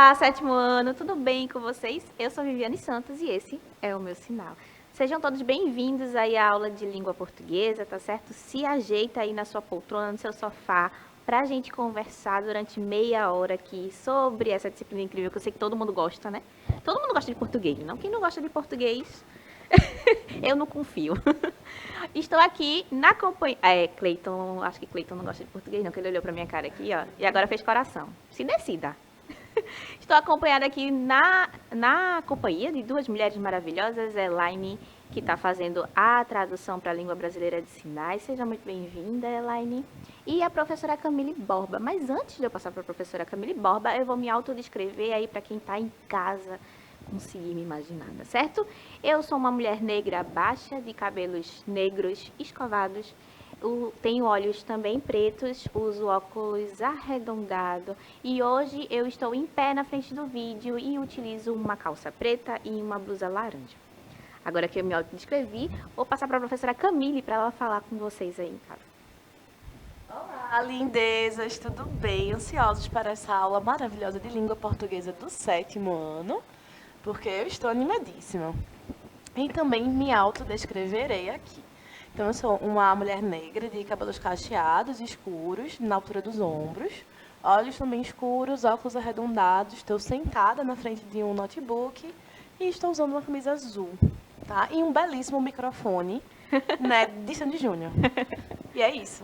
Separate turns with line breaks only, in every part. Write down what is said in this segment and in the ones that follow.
Olá, sétimo ano, tudo bem com vocês? Eu sou Viviane Santos e esse é o meu sinal. Sejam todos bem-vindos aí à aula de língua portuguesa, tá certo? Se ajeita aí na sua poltrona, no seu sofá, pra gente conversar durante meia hora aqui sobre essa disciplina incrível que eu sei que todo mundo gosta, né? Todo mundo gosta de português, não? Quem não gosta de português, eu não confio. Estou aqui na companhia... Cleiton, acho que Cleiton não gosta de português não, que ele olhou pra minha cara aqui, ó, e agora fez coração. Se decida. Estou acompanhada aqui na companhia de duas mulheres maravilhosas, Elaine, que está fazendo a tradução para a língua brasileira de sinais. Seja muito bem-vinda, Elaine. E a professora Camille Borba. Mas antes de eu passar para a professora Camille Borba, eu vou me autodescrever aí para quem está em casa conseguir me imaginar, tá certo? Eu sou uma mulher negra baixa, de cabelos negros escovados, tenho olhos também pretos, uso óculos arredondado e hoje eu estou em pé na frente do vídeo e utilizo uma calça preta e uma blusa laranja. Agora que eu me autodescrevi, vou passar para a professora Camille para ela falar com vocês aí em casa.
Olá, lindezas, tudo bem? Ansiosos para essa aula maravilhosa de língua portuguesa do sétimo ano, porque eu estou animadíssima. E também me autodescreverei aqui. Então, eu sou uma mulher negra de cabelos cacheados, escuros, na altura dos ombros, olhos também escuros, óculos arredondados. Estou sentada na frente de um notebook e estou usando uma camisa azul, tá? E um belíssimo microfone, né, de Sandy Júnior. E é isso.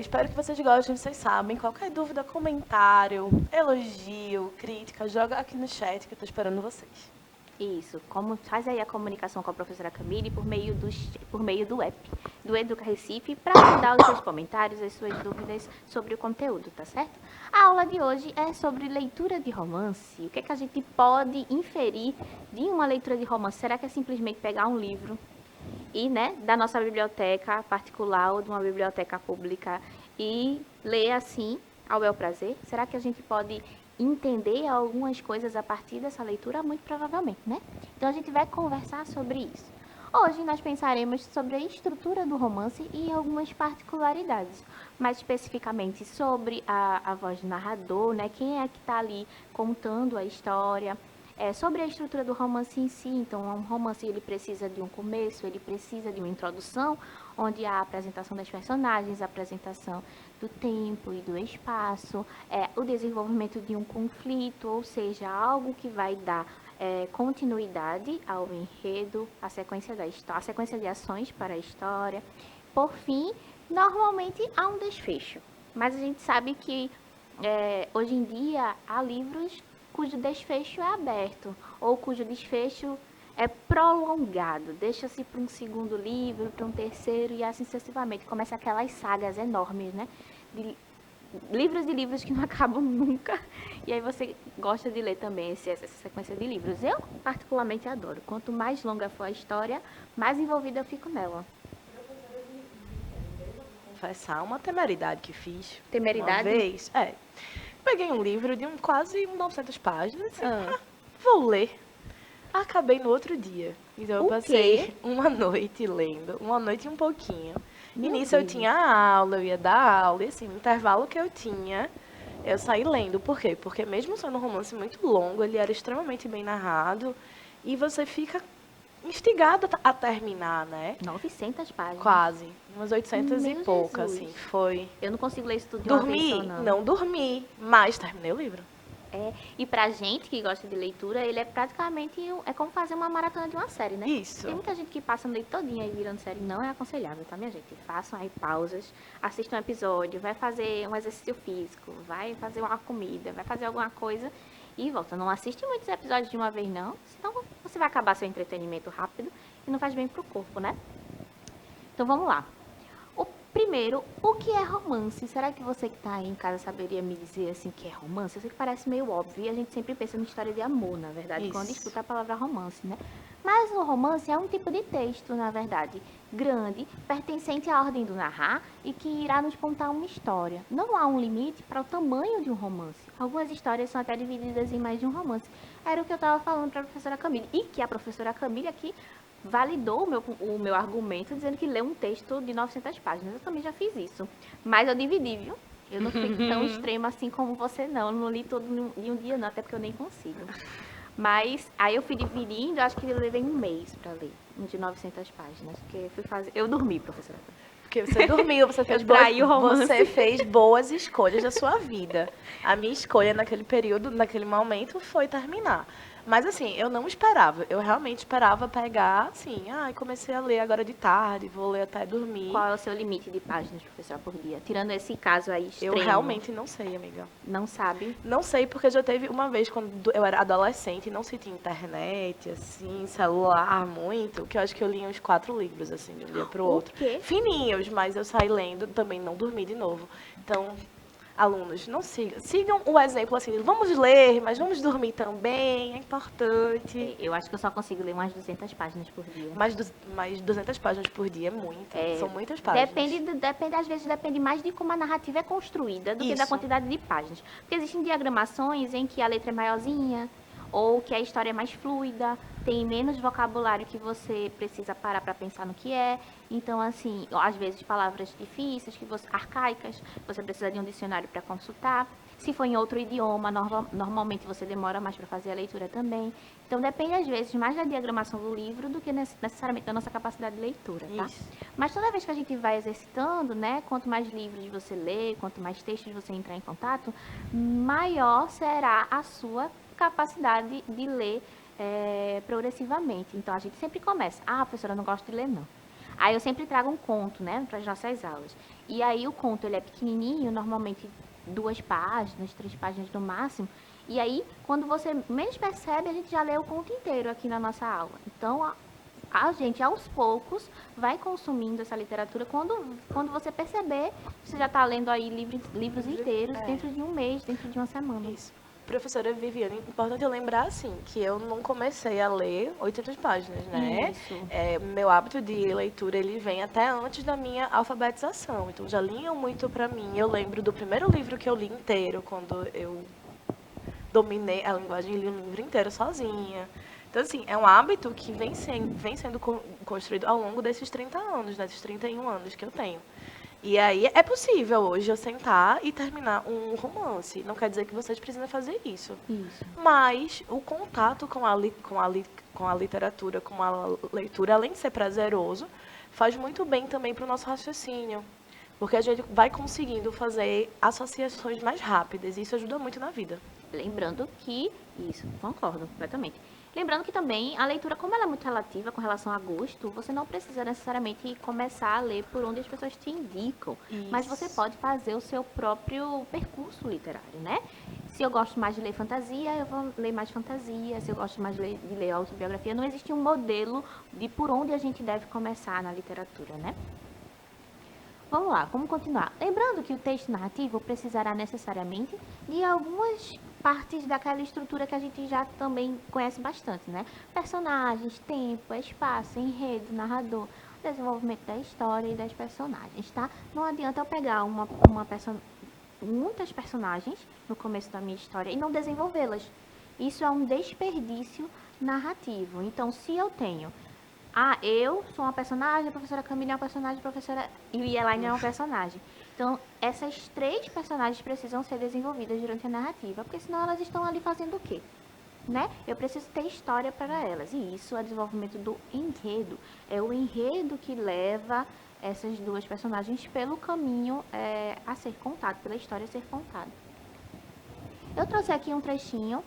Espero que vocês gostem, vocês sabem. Qualquer dúvida, comentário, elogio, crítica, joga aqui no chat que eu estou esperando vocês.
Isso, como faz aí a comunicação com a professora Camille por meio do app, do Educa Recife, para mandar os seus comentários, as suas dúvidas sobre o conteúdo, tá certo? A aula de hoje é sobre leitura de romance. O que é que a gente pode inferir de uma leitura de romance? Será que é simplesmente pegar um livro e, né, da nossa biblioteca particular ou de uma biblioteca pública e ler assim, ao bel prazer? Será que a gente pode entender algumas coisas a partir dessa leitura? Muito provavelmente, né? Então a gente vai conversar sobre isso. Hoje nós pensaremos sobre a estrutura do romance e algumas particularidades, mais especificamente sobre a voz do narrador, né? Quem é que está ali contando a história, sobre a estrutura do romance em si. Então, um romance ele precisa de um começo, ele precisa de uma introdução, onde há a apresentação das personagens, a apresentação do tempo e do espaço, o desenvolvimento de um conflito, ou seja, algo que vai dar continuidade ao enredo, a sequência da história, a sequência de ações para a história. Por fim, normalmente há um desfecho, mas a gente sabe que hoje em dia há livros cujo desfecho é aberto, ou cujo desfecho é prolongado, deixa-se para um segundo livro, para um terceiro e assim sucessivamente. Começa aquelas sagas enormes, né? De livros que não acabam nunca. E aí você gosta de ler também essa sequência de livros. Eu particularmente adoro. Quanto mais longa for a história, mais envolvida eu fico nela.
Confessar uma temeridade que fiz.
Temeridade?
Uma vez. Peguei um livro de quase 900 páginas. Vou ler. Acabei no outro dia. Então eu passei uma noite lendo. Uma noite e um pouquinho. E nisso eu tinha aula, eu ia dar aula. E assim, no intervalo que eu tinha, eu saí lendo. Por quê? Porque mesmo sendo um romance muito longo, ele era extremamente bem narrado. E você fica instigado a terminar, né?
900 páginas.
Quase. Umas 800
Meu
e poucas,
Jesus.
assim. Foi.
Eu não consigo ler isso tudo de uma vez só, não.
Não dormi, mas terminei o livro.
E pra gente que gosta de leitura, ele é praticamente como fazer uma maratona de uma série, né?
Isso.
Tem muita gente que passa a noite todinha aí virando série, não é aconselhável, tá, minha gente? Façam aí pausas, assistam um episódio, vai fazer um exercício físico, vai fazer uma comida, vai fazer alguma coisa e volta. Não assiste muitos episódios de uma vez, não, senão você vai acabar seu entretenimento rápido e não faz bem pro corpo, né? Então vamos lá. Primeiro, o que é romance? Será que você que está aí em casa saberia me dizer assim que é romance? Eu sei que parece meio óbvio e a gente sempre pensa em história de amor, na verdade, quando escuta a palavra romance, né? Mas o romance é um tipo de texto, na verdade, grande, pertencente à ordem do narrar e que irá nos contar uma história. Não há um limite para o tamanho de um romance. Algumas histórias são até divididas em mais de um romance. Era o que eu estava falando para a professora Camille. E que a professora Camille aqui validou o meu argumento dizendo que leu um texto de 900 páginas. Eu também já fiz isso. Mas eu dividi, viu? Eu não fui tão extrema assim como você, não. Eu não li tudo em um dia, não, até porque eu nem consigo. Mas aí eu fui dividindo, acho que eu levei um mês para ler, um de 900 páginas, porque fui fazer... Eu dormi, professora.
Porque você dormiu, você fez boas escolhas da sua vida. A minha escolha naquele período, naquele momento, foi terminar. Mas assim, eu não esperava. Eu realmente esperava pegar, assim, comecei a ler agora de tarde, vou ler até dormir.
Qual é o seu limite de páginas, professora, por dia? Tirando esse caso aí extremo.
Eu realmente não sei, amiga.
Não sabe?
Não sei, porque já teve uma vez, quando eu era adolescente, e não se tinha internet, assim, celular, muito, que eu acho que eu li uns 4 livros, assim, de um dia pro outro.
O quê?
Fininhos, mas eu saí lendo, também não dormi de novo. Então, alunos, não sigam. Sigam o exemplo, assim, vamos ler, mas vamos dormir também, é importante.
Eu acho que eu só consigo ler umas 200 páginas por dia.
Mais 200 páginas por dia é muito, são muitas páginas.
Depende, às vezes depende mais de como a narrativa é construída do que da quantidade de páginas. Porque existem diagramações em que a letra é maiorzinha, ou que a história é mais fluida, tem menos vocabulário que você precisa parar para pensar no que é. Então, assim, às vezes palavras difíceis, arcaicas, você precisa de um dicionário para consultar. Se for em outro idioma, normalmente você demora mais para fazer a leitura também. Então, depende, às vezes, mais da diagramação do livro do que necessariamente da nossa capacidade de leitura, tá?
Isso.
Mas toda vez que a gente vai exercitando, né, quanto mais livros você lê, quanto mais textos você entrar em contato, maior será a sua capacidade de ler progressivamente. Então, a gente sempre começa. Professora, eu não gosto de ler, não. Aí eu sempre trago um conto, né, para as nossas aulas. E aí o conto, ele é pequenininho, normalmente 2 páginas, 3 páginas no máximo. E aí, quando você menos percebe, a gente já lê o conto inteiro aqui na nossa aula. Então, a gente, aos poucos, vai consumindo essa literatura. Quando você perceber, você já está lendo aí livros inteiros dentro de um mês, dentro de uma semana.
Isso. Professora Viviane, importante eu lembrar, assim, que eu não comecei a ler 800 páginas, né?
Isso.
Meu hábito de leitura, ele vem até antes da minha alfabetização. Então, já liam muito pra mim. Eu lembro do primeiro livro que eu li inteiro, quando eu dominei a linguagem e li um livro inteiro sozinha. Então, assim, é um hábito que vem sendo construído ao longo desses 30 anos, desses 31 anos que eu tenho. E aí é possível hoje eu sentar e terminar um romance. Não quer dizer que vocês precisam fazer isso.
Isso.
Mas o contato com a literatura, com a leitura, além de ser prazeroso, faz muito bem também para o nosso raciocínio. Porque a gente vai conseguindo fazer associações mais rápidas. E isso ajuda muito na vida.
Lembrando que... Isso, concordo completamente. Lembrando que também a leitura, como ela é muito relativa com relação a gosto, você não precisa necessariamente começar a ler por onde as pessoas te indicam.
Isso.
Mas você pode fazer o seu próprio percurso literário, né? Se eu gosto mais de ler fantasia, eu vou ler mais fantasia. Se eu gosto mais de ler autobiografia, não existe um modelo de por onde a gente deve começar na literatura, né? Vamos lá, vamos continuar. Lembrando que o texto narrativo precisará necessariamente de algumas partes daquela estrutura que a gente já também conhece bastante, né? Personagens, tempo, espaço, enredo, narrador, desenvolvimento da história e das personagens, tá? Não adianta eu pegar muitas personagens no começo da minha história e não desenvolvê-las. Isso é um desperdício narrativo. Então, se eu tenho... eu sou uma personagem, a professora Camila é uma personagem, a professora Elaine é uma personagem. Então, essas 3 personagens precisam ser desenvolvidas durante a narrativa, porque senão elas estão ali fazendo o quê? Né? Eu preciso ter história para elas. E isso é desenvolvimento do enredo. É o enredo que leva essas 2 personagens pelo caminho a ser contado, pela história a ser contada. Eu trouxe aqui um trechinho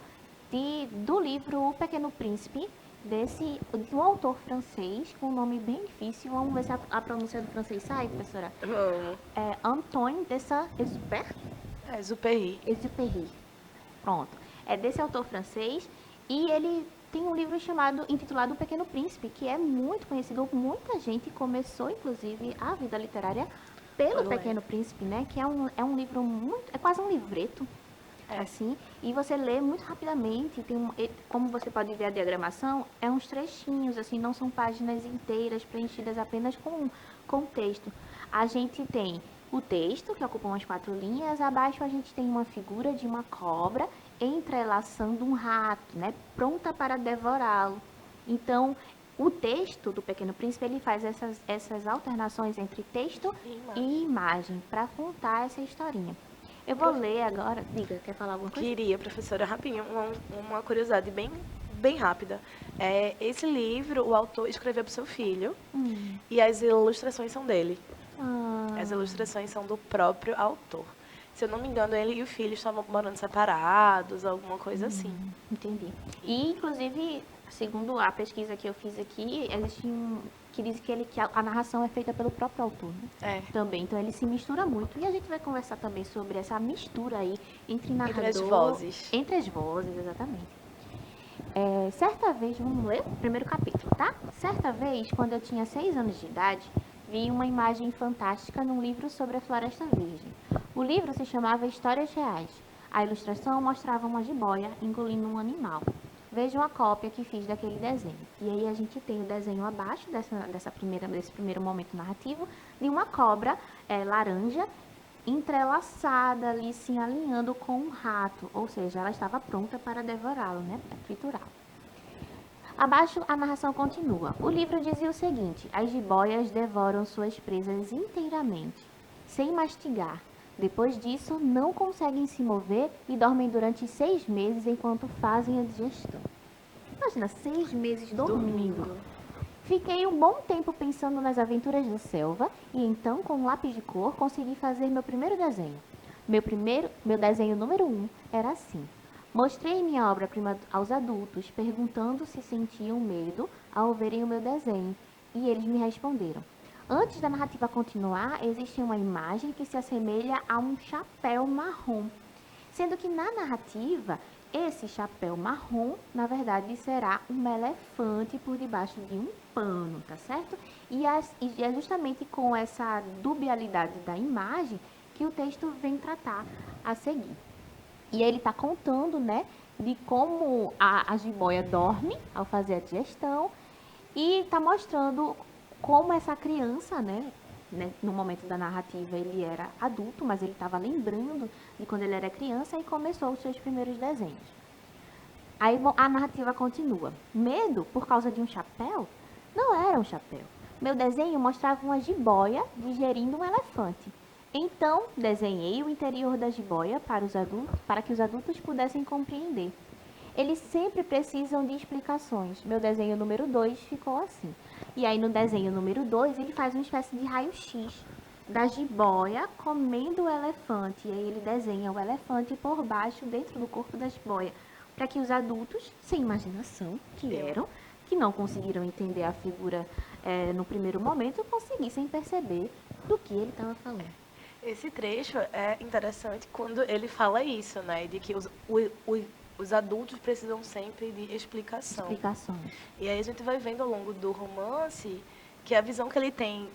do livro O Pequeno Príncipe, de um autor francês com um nome bem difícil. Vamos ver se a pronúncia do francês sai, professora.
Vamos.
Antoine de Saint-Exupéry. Exupéry. Pronto. É desse autor francês e ele tem um livro intitulado O Pequeno Príncipe, que é muito conhecido. Muita gente começou, inclusive, a vida literária pelo Pequeno Príncipe, né? Que é um livro é quase um livreto. Assim, e você lê muito rapidamente, como você pode ver a diagramação, é uns trechinhos, assim, não são páginas inteiras preenchidas apenas com texto. A gente tem o texto, que ocupa umas 4 linhas, abaixo a gente tem uma figura de uma cobra entrelaçando um rato, né, pronta para devorá-lo. Então, o texto do Pequeno Príncipe, ele faz essas alternações entre texto e imagem para contar essa historinha. Eu vou ler agora. Diga, quer falar alguma coisa?
Queria, professora, rapidinho, uma curiosidade bem rápida. Esse livro, o autor escreveu para o seu filho e as ilustrações são dele. As ilustrações são do próprio autor. Se eu não me engano, ele e o filho estavam morando separados, alguma coisa assim.
Entendi. E, inclusive, segundo a pesquisa que eu fiz aqui, existe que diz que a narração é feita pelo próprio autor, né? Também. Então, ele se mistura muito. E a gente vai conversar também sobre essa mistura aí entre narrador...
Entre as vozes.
Entre as vozes, exatamente. Certa vez, vamos ler o primeiro capítulo, tá? Certa vez, quando eu tinha 6 anos de idade, vi uma imagem fantástica num livro sobre a Floresta Virgem. O livro se chamava Histórias Reais. A ilustração mostrava uma jiboia engolindo um animal. Vejam a cópia que fiz daquele desenho. E aí a gente tem o desenho abaixo desse primeiro momento narrativo de uma cobra laranja entrelaçada ali, se alinhando com um rato. Ou seja, ela estava pronta para devorá-lo, né? Para triturá-lo. Abaixo, a narração continua. O livro dizia o seguinte: as jiboias devoram suas presas inteiramente, sem mastigar. Depois disso, não conseguem se mover e dormem durante 6 meses enquanto fazem a digestão. Imagina, 6 meses dormindo. Fiquei um bom tempo pensando nas aventuras da selva e então, com um lápis de cor, consegui fazer meu primeiro desenho. Meu desenho número 1 era assim. Mostrei minha obra-prima aos adultos, perguntando se sentiam medo ao verem o meu desenho, e eles me responderam. Antes da narrativa continuar, existe uma imagem que se assemelha a um chapéu marrom, sendo que na narrativa, esse chapéu marrom, na verdade, será um elefante por debaixo de um pano, tá certo? E é justamente com essa dubialidade da imagem que o texto vem tratar a seguir. E ele está contando, né, de como a jiboia dorme ao fazer a digestão e está mostrando como essa criança, né, no momento da narrativa ele era adulto, mas ele estava lembrando de quando ele era criança e começou os seus primeiros desenhos. Aí a narrativa continua. Medo por causa de um chapéu? Não era um chapéu. Meu desenho mostrava uma jiboia digerindo um elefante. Então, desenhei o interior da jiboia para que os adultos pudessem compreender. Eles sempre precisam de explicações. Meu desenho número 2 ficou assim. E aí, no desenho número 2, ele faz uma espécie de raio-x da jiboia comendo o elefante. E aí, ele desenha o elefante por baixo, dentro do corpo da jiboia, para que os adultos, sem imaginação, que não conseguiram entender a figura no primeiro momento, conseguissem perceber do que ele estava falando.
Esse trecho é interessante quando ele fala isso, né? De que os adultos precisam sempre de explicações. E aí a gente vai vendo ao longo do romance que a visão que ele tem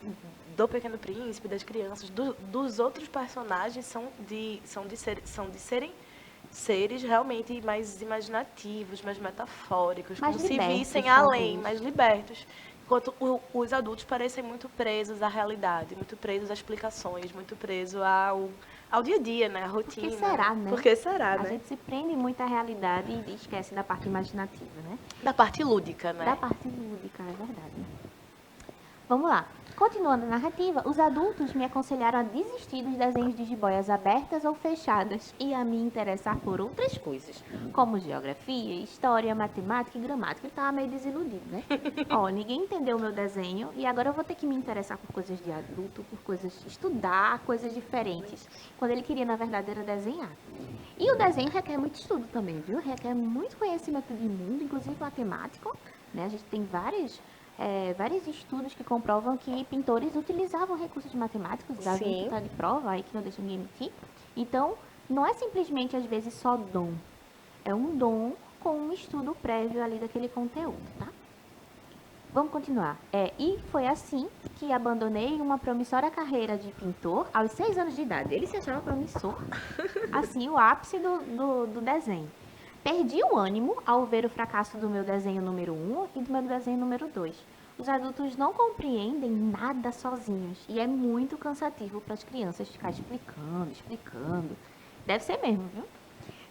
do Pequeno Príncipe, das crianças, dos outros personagens são de serem seres realmente mais imaginativos, mais metafóricos,
mais
como
libertos,
se vissem além, mais libertos. Enquanto os adultos parecem muito presos à realidade, muito presos às explicações, muito presos ao dia a dia, né? À rotina.
Por que será, né?
Por que será, né?
A gente se prende muito à realidade e esquece da parte imaginativa, né?
Da parte lúdica, né?
Da parte lúdica, é verdade. Vamos lá. Continuando a narrativa, os adultos me aconselharam a desistir dos desenhos de jiboias abertas ou fechadas e a me interessar por outras coisas, como geografia, história, matemática e gramática. Ele estava meio desiludido, né? Ninguém entendeu o meu desenho e agora eu vou ter que me interessar por coisas de adulto, por estudar coisas diferentes. Quando ele queria, na verdade, era desenhar. E o desenho requer muito estudo também, viu? Requer muito conhecimento de mundo, inclusive matemático, né? A gente tem vários estudos que comprovam que pintores utilizavam recursos matemáticos, da gente tá de prova aí que não deixa ninguém mentir. Então, não é simplesmente às vezes só dom. É um dom com um estudo prévio ali daquele conteúdo, tá? Vamos continuar. E foi assim que abandonei uma promissória carreira de pintor aos 6 anos de idade. Ele se achava promissor. Assim, o ápice do desenho. Perdi o ânimo ao ver o fracasso do meu desenho número 1 e do meu desenho número 2. Os adultos não compreendem nada sozinhos e é muito cansativo para as crianças ficar explicando. Deve ser mesmo, viu?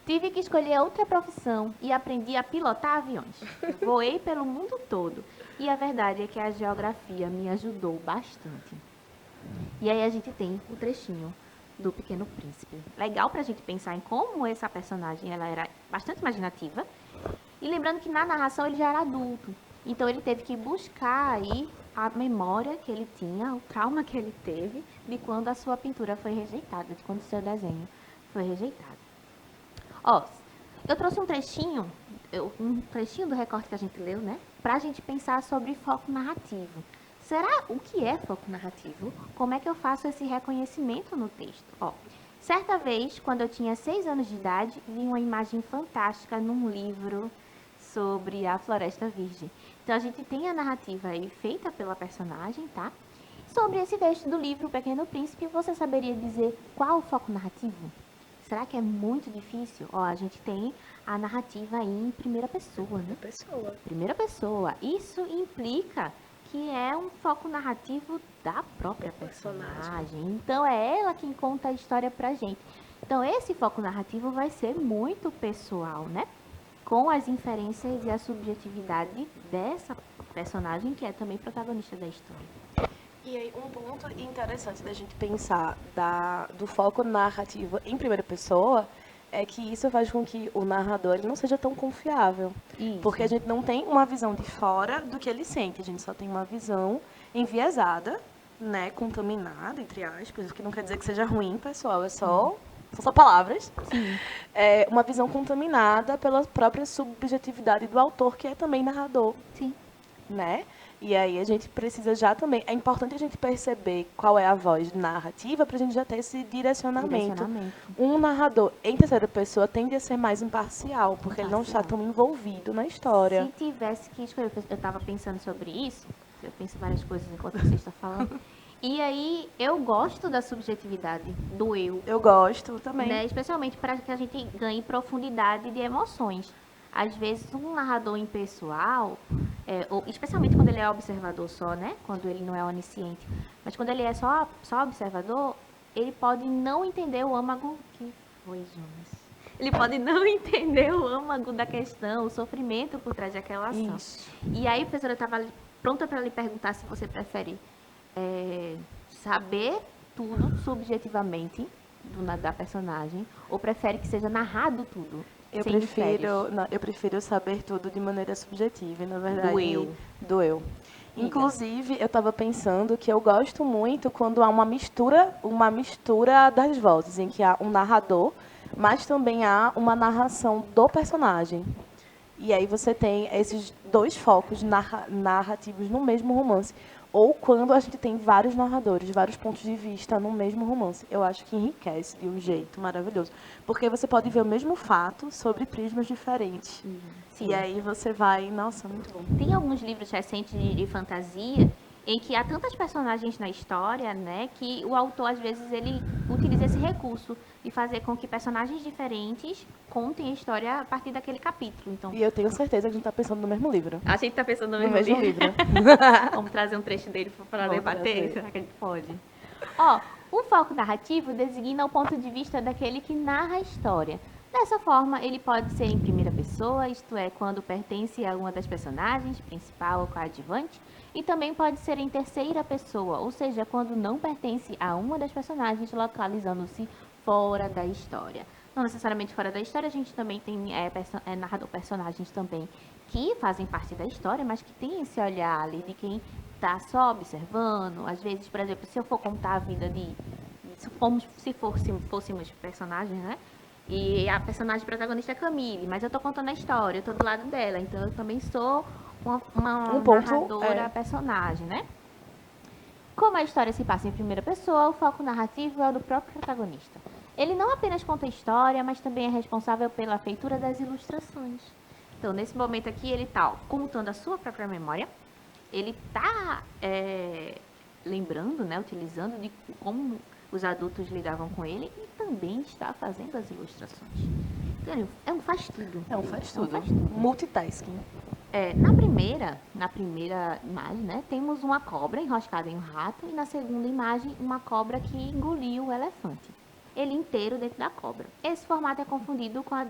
Tive que escolher outra profissão e aprendi a pilotar aviões. Voei pelo mundo todo e a verdade é que a geografia me ajudou bastante. E aí a gente tem o trechinho do Pequeno Príncipe. Legal pra gente pensar em como essa personagem ela era bastante imaginativa. E lembrando que na narração ele já era adulto. Então ele teve que buscar aí a memória que ele tinha, o trauma que ele teve de quando a sua pintura foi rejeitada, de quando o seu desenho foi rejeitado. Ó, eu trouxe um trechinho do recorte que a gente leu, né? Pra gente pensar sobre foco narrativo. Será o que é foco narrativo? Como é que eu faço esse reconhecimento no texto? Ó, certa vez, quando eu tinha 6 anos de idade, vi uma imagem fantástica num livro sobre a Floresta Virgem. Então, a gente tem a narrativa aí feita pela personagem, tá? Sobre esse texto do livro O Pequeno Príncipe, você saberia dizer qual o foco narrativo? Será que é muito difícil? Ó, a gente tem a narrativa aí em primeira pessoa, né? Primeira pessoa. Isso implica que é um foco narrativo da própria personagem. Então, é ela quem conta a história pra gente. Então, esse foco narrativo vai ser muito pessoal, né? Com as inferências e a subjetividade dessa personagem, que é também protagonista da história.
E aí, um ponto interessante da gente pensar do foco narrativo em primeira pessoa é que isso faz com que o narrador ele não seja tão confiável.
Isso.
Porque a gente não tem uma visão de fora do que ele sente, a gente só tem uma visão enviesada, né, contaminada, entre aspas, o que não quer dizer que seja ruim, pessoal, são só palavras.
Sim.
É uma visão contaminada pela própria subjetividade do autor, que é também narrador.
Sim.
Né? E aí a gente precisa já também... É importante a gente perceber qual é a voz narrativa para a gente já ter esse direcionamento. Um narrador em terceira pessoa tende a ser mais imparcial, porque ele não está tão envolvido na história.
Se tivesse que escolher, eu estava pensando sobre isso, eu penso várias coisas enquanto você está falando. E aí, eu gosto da subjetividade do eu.
Eu gosto também.
Né? Especialmente para que a gente ganhe profundidade de emoções. Às vezes, um narrador impessoal, especialmente quando ele é observador só, né? Quando ele não é onisciente. Mas quando ele é só observador, ele pode não entender o âmago que foi, Jonas. Ele pode não entender o âmago da questão, o sofrimento por trás daquela ação.
Isso.
E aí, professora, eu estava pronta para lhe perguntar se você prefere saber tudo subjetivamente da personagem ou prefere que seja narrado tudo.
Eu prefiro saber tudo de maneira subjetiva, na verdade. Do eu. Inclusive, eu estava pensando que eu gosto muito quando há uma mistura das vozes, em que há um narrador, mas também há uma narração do personagem. E aí você tem esses dois focos narrativos no mesmo romance. Ou quando a gente tem vários narradores, vários pontos de vista no mesmo romance. Eu acho que enriquece de um jeito maravilhoso. Porque você pode ver o mesmo fato sobre prismas diferentes.
Sim.
E aí você vai... Nossa, muito bom.
Tem alguns livros recentes de fantasia em que há tantas personagens na história, né, que o autor, às vezes, ele utiliza esse recurso de fazer com que personagens diferentes contem a história a partir daquele capítulo. Então,
e eu tenho certeza que a gente está pensando no mesmo livro.
A gente está pensando no
No
mesmo
mesmo
livro.
livro.
Vamos trazer um trecho dele para
Vamos
debater?
trazer.
Será que a gente pode? Ó, o foco narrativo designa o ponto de vista daquele que narra a história. Dessa forma, ele pode ser em primeira pessoa, isto é, quando pertence a uma das personagens, principal ou coadjuvante, e também pode ser em terceira pessoa, ou seja, quando não pertence a uma das personagens, localizando-se fora da história. Não necessariamente fora da história, a gente também tem narrador personagens também que fazem parte da história, mas que tem esse olhar ali de quem está só observando. Às vezes, por exemplo, se eu for contar a vida se fôssemos personagens, né? E a personagem protagonista é Camille, mas eu tô contando a história, eu tô do lado dela, então eu também sou uma narradora personagem, né? Como a história se passa em primeira pessoa, o foco narrativo é o do próprio protagonista. Ele não apenas conta a história, mas também é responsável pela feitura das ilustrações. Então, nesse momento aqui, ele tá contando a sua própria memória, ele tá lembrando, né, utilizando de como os adultos lidavam com ele e também está fazendo as ilustrações. Então, faz tudo.
Faz tudo. Multitasking.
Na primeira imagem, né, temos uma cobra enroscada em um rato e na segunda imagem, uma cobra que engoliu o elefante. Ele inteiro dentro da cobra. Esse formato é confundido com a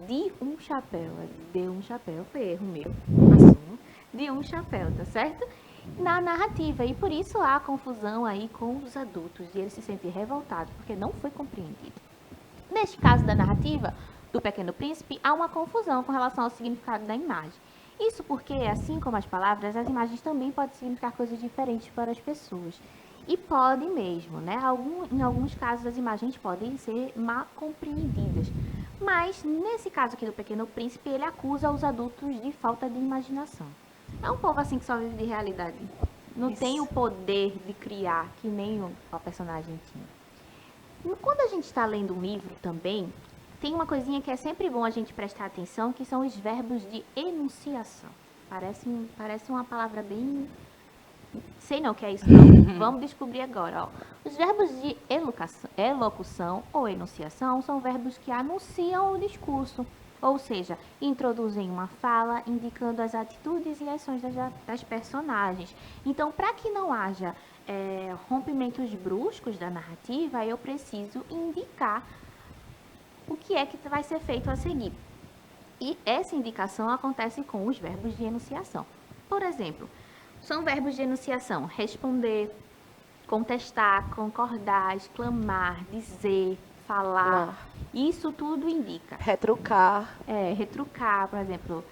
de um chapéu. De um chapéu, foi erro meu. Assumo. De um chapéu, tá certo? na narrativa. E por isso há confusão aí com os adultos e eles se sentem revoltados porque não foi compreendido. Neste caso da narrativa do Pequeno Príncipe, há uma confusão com relação ao significado da imagem. Isso porque, assim como as palavras, as imagens também podem significar coisas diferentes para as pessoas. E pode mesmo, né? Em alguns casos as imagens podem ser mal compreendidas. Mas, nesse caso aqui do Pequeno Príncipe, ele acusa os adultos de falta de imaginação. É um povo assim que só vive de realidade. Não
Isso.
tem o poder de criar, que nem o personagem tinha. Quando a gente está lendo um livro também, tem uma coisinha que é sempre bom a gente prestar atenção, que são os verbos de enunciação. Parece uma palavra bem... Sei não o que é isso, não. Vamos descobrir agora, ó. Os verbos de elocução ou enunciação são verbos que anunciam o discurso, ou seja, introduzem uma fala, indicando as atitudes e ações das personagens. Então, para que não haja rompimentos bruscos da narrativa, eu preciso indicar o que é que vai ser feito a seguir. E essa indicação acontece com os verbos de enunciação. Por exemplo, são verbos de enunciação: responder, contestar, concordar, exclamar, dizer, falar. Isso tudo indica.
Retrucar.
Retrucar, por exemplo,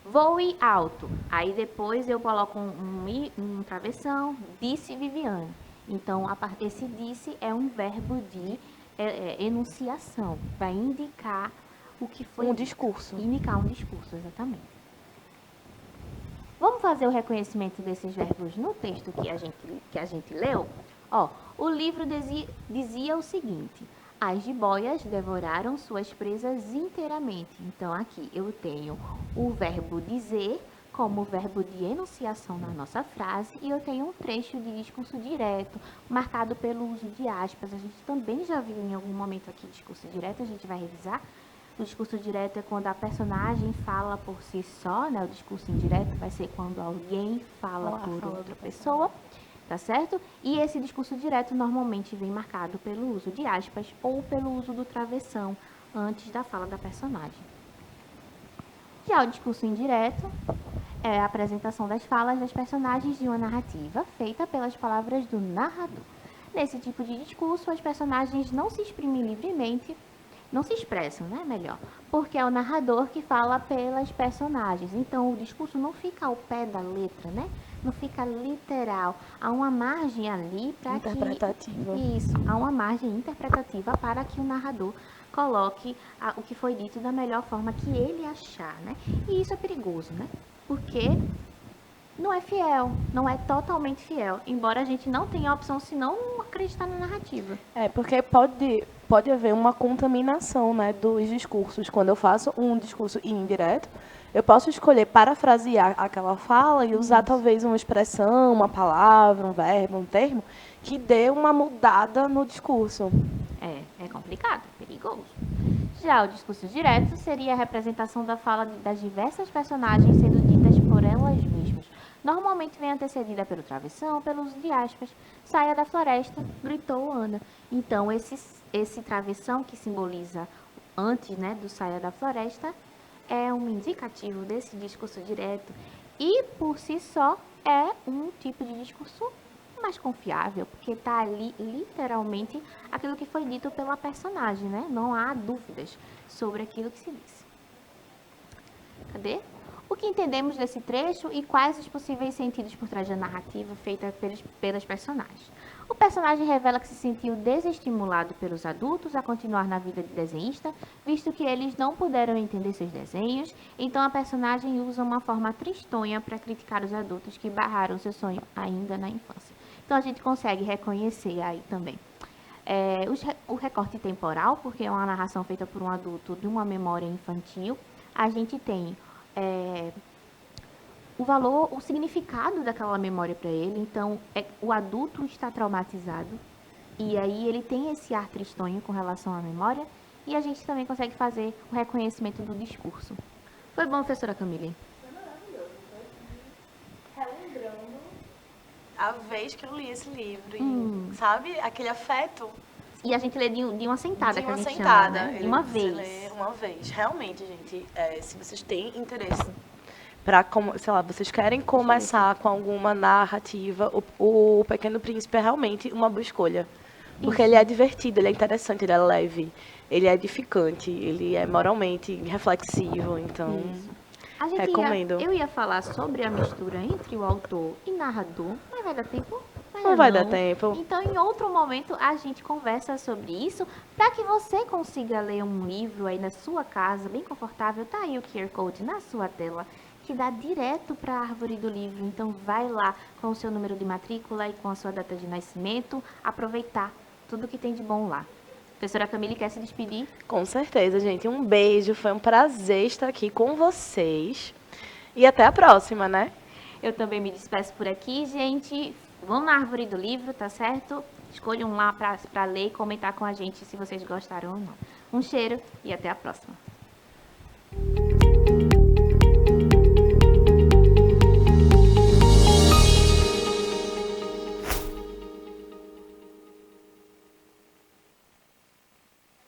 voe alto. Aí depois eu coloco um travessão, disse Viviane. Então, esse disse é um verbo de enunciação. Vai indicar o que foi.
Um discurso.
Indicar um discurso, exatamente. Vamos fazer o reconhecimento desses verbos no texto que a gente leu? Ó, o livro dizia o seguinte: as jiboias devoraram suas presas inteiramente. Então, aqui eu tenho o verbo dizer como verbo de enunciação na nossa frase e eu tenho um trecho de discurso direto, marcado pelo uso de aspas. A gente também já viu em algum momento aqui discurso direto, a gente vai revisar. O discurso direto é quando a personagem fala por si só, né? O discurso indireto vai ser quando alguém fala por outra pessoa, tá certo? E esse discurso direto normalmente vem marcado pelo uso de aspas ou pelo uso do travessão antes da fala da personagem. Já o discurso indireto é a apresentação das falas das personagens de uma narrativa feita pelas palavras do narrador. Nesse tipo de discurso, as personagens não se exprimem livremente, não se expressam, né? Melhor, porque é o narrador que fala pelas personagens. Então, o discurso não fica ao pé da letra, né? Não fica literal. Há uma margem ali para que...
Interpretativa.
Isso, há uma margem interpretativa para que o narrador coloque o que foi dito da melhor forma que ele achar, né? E isso é perigoso, né? Porque não é fiel, não é totalmente fiel, embora a gente não tenha a opção senão acreditar na narrativa.
Porque pode haver uma contaminação, né, dos discursos. Quando eu faço um discurso indireto, eu posso escolher parafrasear aquela fala e usar talvez uma expressão, uma palavra, um verbo, um termo, que dê uma mudada no discurso.
É complicado, perigoso. Já o discurso direto seria a representação da fala das diversas personagens sendo ditas por elas mesmas. Normalmente vem antecedida pelo travessão, pelo uso de aspas. Saia da floresta, gritou Ana. Então, esse travessão que simboliza antes, né, do saia da floresta, é um indicativo desse discurso direto. E, por si só, é um tipo de discurso mais confiável, porque está ali literalmente aquilo que foi dito pela personagem, né? Não há dúvidas sobre aquilo que se disse. Cadê? O que entendemos desse trecho e quais os possíveis sentidos por trás da narrativa feita pelas personagens. O personagem revela que se sentiu desestimulado pelos adultos a continuar na vida de desenhista, visto que eles não puderam entender seus desenhos, então a personagem usa uma forma tristonha para criticar os adultos que barraram seu sonho ainda na infância. Então a gente consegue reconhecer aí também o recorte temporal, porque é uma narração feita por um adulto de uma memória infantil. A gente tem o significado daquela memória para ele. Então, o adulto está traumatizado e aí ele tem esse ar tristonho com relação à memória e a gente também consegue fazer o reconhecimento do discurso. Foi bom, professora Camille?
Foi maravilhoso. Relembrando a vez que eu li esse livro, e, sabe? Aquele afeto.
E a gente lê de uma sentada,
de uma
que a gente
sentada,
chama, né? De uma
você
vez.
lê uma vez. Realmente, gente, se vocês têm interesse sei lá, vocês querem começar com alguma narrativa, o Pequeno Príncipe é realmente uma boa escolha. Porque ele é divertido, ele é interessante, ele é leve, ele é edificante, ele é moralmente reflexivo, então recomendo.
Eu ia falar sobre a mistura entre o autor e narrador, mas vai dar tempo?
Não vai dar tempo.
Então, em outro momento, a gente conversa sobre isso, para que você consiga ler um livro aí na sua casa, bem confortável. Tá aí o QR Code na sua tela, que dá direto para a árvore do livro. Então, vai lá com o seu número de matrícula e com a sua data de nascimento, aproveitar tudo que tem de bom lá. Professora Camille quer se despedir?
Com certeza, gente. Um beijo, foi um prazer estar aqui com vocês. E até a próxima, né?
Eu também me despeço por aqui, gente. Vão na árvore do livro, tá certo? Escolham lá para ler e comentar com a gente se vocês gostaram ou não. Um cheiro e até a próxima.